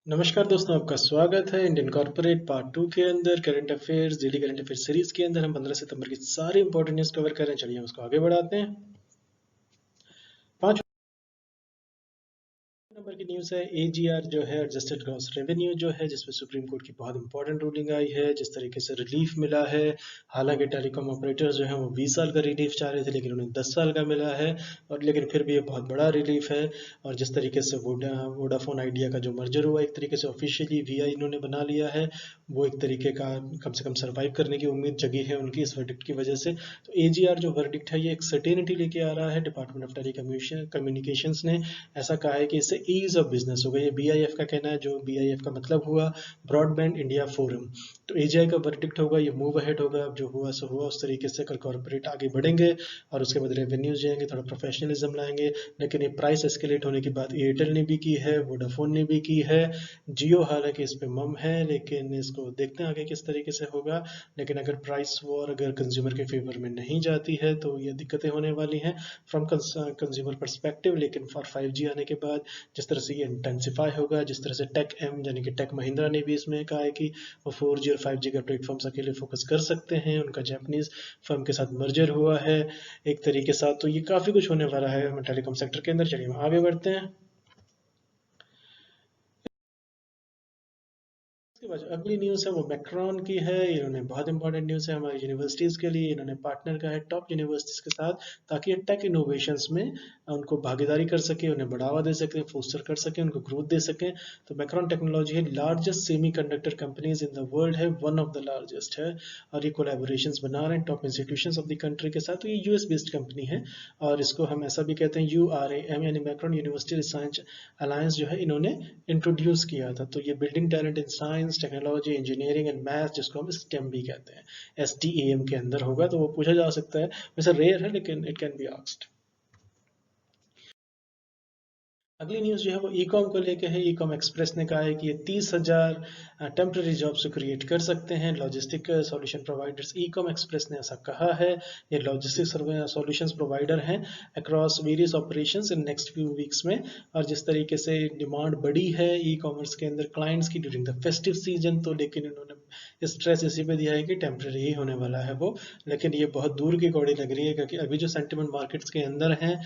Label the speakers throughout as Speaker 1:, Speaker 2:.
Speaker 1: नमस्कार दोस्तों, आपका स्वागत है इंडियन कॉर्पोरेट पार्ट 2 के अंदर current affairs daily current affair series के अंदर। हम 15 सितंबर की सारी इंपॉर्टेंट न्यूज़ कवर कर रहे हैं। चलिए हम उसको आगे बढ़ाते हैं। 5 नंबर की न्यूज़ है एजीआर जो है एडजस्टेड ग्रॉस रेवेन्यू जो है, जिसमें सुप्रीम कोर्ट की बहुत इंपॉर्टेंट रूलिंग आई है। जिस तरीके से रिलीफ मिला है, हालांकि टेलीकॉम ऑपरेटर्स जो है वो 20 साल का रिलीफ चाह रहे थे, लेकिन उन्हें 10 साल का मिला है। और लेकिन फिर भी ये बहुत बड़ा रिलीफ है। और जिस तरीके से वोडाफोन आइडिया का जो मर्जर हुआ, एक तरीके से ऑफिशियली वीआई इन्होंने बना लिया है, वो एक तरीके का कम से कम सर्वाइव करने की उम्मीद जगी है उनकी इस वर्डिक्ट की वजह से। तो एजीआर जो वर्डिक्ट है, ये एक सर्टेनिटी लेके आ रहा है। डिपार्टमेंट ऑफ टेली कम्युनिकेशंस ने ऐसा कहा है कि इससे ईज ऑफ बिजनेस होगा। ये बीआईएफ का कहना है, जो बीआईएफ का मतलब हुआ ब्रॉडबैंड इंडिया फोरम। तो एजीआई का वर्डिक्ट होगा, ये मूव अहेड होगा। अब जो हुआ सो हुआ, उस तरीके से कल कॉर्पोरेट आगे बढ़ेंगे और उसके बाद रेवेन्यूज जाएंगे, थोड़ा प्रोफेशनलिज्म लाएंगे। लेकिन ये प्राइस एस्केलेट होने की बात एयरटेल ने भी की है, वोडाफोन ने भी की है, जियो हालांकि इस पे मम है, लेकिन इसको देखते हैं आगे किस तरीके से होगा। लेकिन अगर प्राइस वॉर अगर कंज्यूमर के फेवर में नहीं जाती है तो ये दिक्कतें होने वाली हैं फ्रॉम कंज्यूमर परस्पेक्टिव। लेकिन फॉर 5G आने के बाद जिस तरह से ये इंटेंसिफाई होगा, जिस तरह से टेक एम यानी कि टेक महिंद्रा ने भी इसमें कहा है कि वो 4G और 5G का प्लेटफॉर्म्स अकेले फोकस कर सकते हैं। उनका जापानीज फर्म के साथ मर्जर हुआ है एक तरीके साथ। तो ये काफ़ी कुछ होने वाला है टेलीकॉम सेक्टर के अंदर। चलिए हम आगे बढ़ते हैं। इसके बाद जो अगली न्यूज़ है वो मैक्रॉन की है। इन्होंने बहुत इंपॉर्टेंट न्यूज़ है हमारी यूनिवर्सिटीज़ के लिए। इन्होंने पार्टनर का है टॉप यूनिवर्सिटीज़ के साथ, ताकि ये टेक इनोवेशंस में उनको भागीदारी कर सके, उन्हें बढ़ावा दे सके, फोस्टर कर सके, उनको ग्रोथ दे सके। तो मैक्रॉन टेक्नोलॉजी है largest semi conductor companies in the world है, वन ऑफ द लार्जेस्ट है। और ये कोलेबोरेशंस बना रहे हैं top institutions of the country के साथ। तो ये यूएस बेस्ड कंपनी है और इसको हम ऐसा भी कहते हैं URAM यानी मैक्रॉन यूनिवर्सिटी रिसर्च अलायंस जो है इन्होंने इंट्रोड्यूस किया था। तो ये building talent in science technology engineering and math, जिसको हम स्टेम भी कहते हैं, STEM के अंदर होगा। तो वो पूछा जा सकता है, वैसे रेयर है लेकिन इट कैन बी आस्क्ड। अगली न्यूज़ जो है वो ई कॉम को लेके है। ई कॉम एक्सप्रेस ने कहा है कि ये 30,000 टेम्प्रेरी जॉब्स क्रिएट कर सकते हैं logistic solution providers. E com express ने ऐसा कहा है। ये लॉजिस्टिक सॉल्यूशंस प्रोवाइडर हैं across various operations in next few weeks में। और जिस तरीके से डिमांड बढ़ी है ई कॉमर्स के अंदर क्लाइंट्स की ड्यूरिंग द फेस्टिव सीजन, तो लेकिन इन्होंने स्ट्रेस इसी पे दिया है कि टेम्प्रेरी ही होने वाला है वो। लेकिन ये बहुत दूर की कौड़ी लग रही है, क्योंकि अभी जो सेंटिमेंट मार्केट्स के अंदर हैं,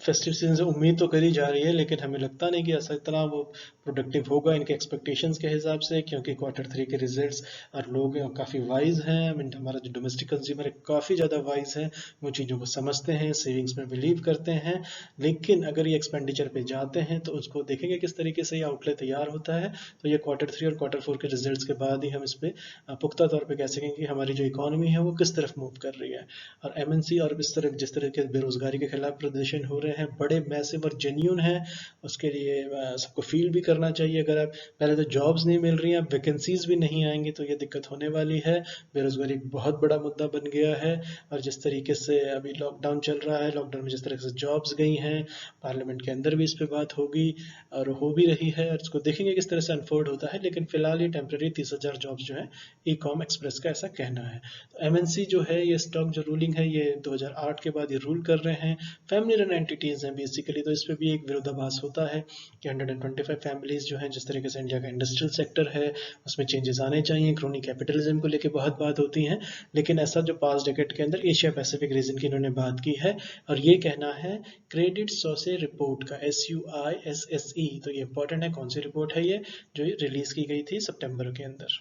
Speaker 1: फेस्टिव सीजन से उम्मीद तो करी जा रही है, लेकिन हमें लगता नहीं कि ऐसा इतना वो प्रोडक्टिव होगा इनके एक्सपेक्टेशंस के हिसाब से। क्योंकि Q3 के रिजल्ट्स और लोग काफ़ी वाइज हैं। हमारा जो डोमेस्टिक कंज्यूमर है काफ़ी ज़्यादा वाइज है, वो चीज़ों को समझते हैं, सेविंग्स में बिलीव करते हैं। लेकिन अगर ये एक्सपेंडिचर पे जाते हैं तो उसको देखेंगे किस तरीके से ये आउटले तैयार होता है। तो ये Q3 और Q4 के रिजल्ट्स के बाद ही हम इस पे पुख्ता तौर पे कह सकेंगे कि हमारी जो इकोनॉमी है वो किस तरफ मूव कर रही है। और MNC और इस तरह जिस तरह के बेरोजगारी के खिलाफ प्रदर्शन हो रहे हैं, बड़े मैसिव और जेन्यून है। उसके लिए सबको फील भी करना चाहिए। अगर आप पहले तो जॉब्स नहीं मिल रही हैं, अब वैकेंसीज भी नहीं आएंगी, तो ये दिक्कत होने वाली है। बेरोजगारी एक बहुत बड़ा मुद्दा बन गया है। और जिस तरीके से अभी लॉकडाउन चल रहा है, लॉकडाउन में जिस तरह से जॉब्स गई हैं, पार्लियामेंट के अंदर भी इस पर बात होगी और हो भी रही है, और इसको देखेंगे किस तरह से अनफोल्ड होता है। लेकिन फिलहाल ये टेम्प्रेरी 30,000 जॉब्स जो है ई कॉम एक्सप्रेस का ऐसा कहना है। तो MNC जो है, ये स्टॉक जो रूलिंग है, ये 2008 के बाद ये रूल कर रहे हैं। फैमिली रन एंटिटीज़ हैं बेसिकली। तो इस पर भी एक विरोधाभास होता है कि 125 फैमिलीज जो हैं, जिस तरीके से इंडिया का इंडस्ट्रियल सेक्टर है, उसमें चेंजेस आने चाहिए। क्रोनी कैपिटलिज्म को लेकर बहुत बात होती है, लेकिन ऐसा जो पास्ट डेकेड के अंदर एशिया पैसिफिक रीजन की इन्होंने बात की है। और ये कहना है क्रेडिट सॉसे रिपोर्ट का, SUISSE। तो ये इंपॉर्टेंट है, कौन सी रिपोर्ट है ये, जो रिलीज की गई थी सितंबर के अंदर।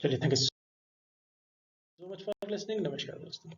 Speaker 1: चलिए, thank you so much for listening. नमस्कार दोस्तों।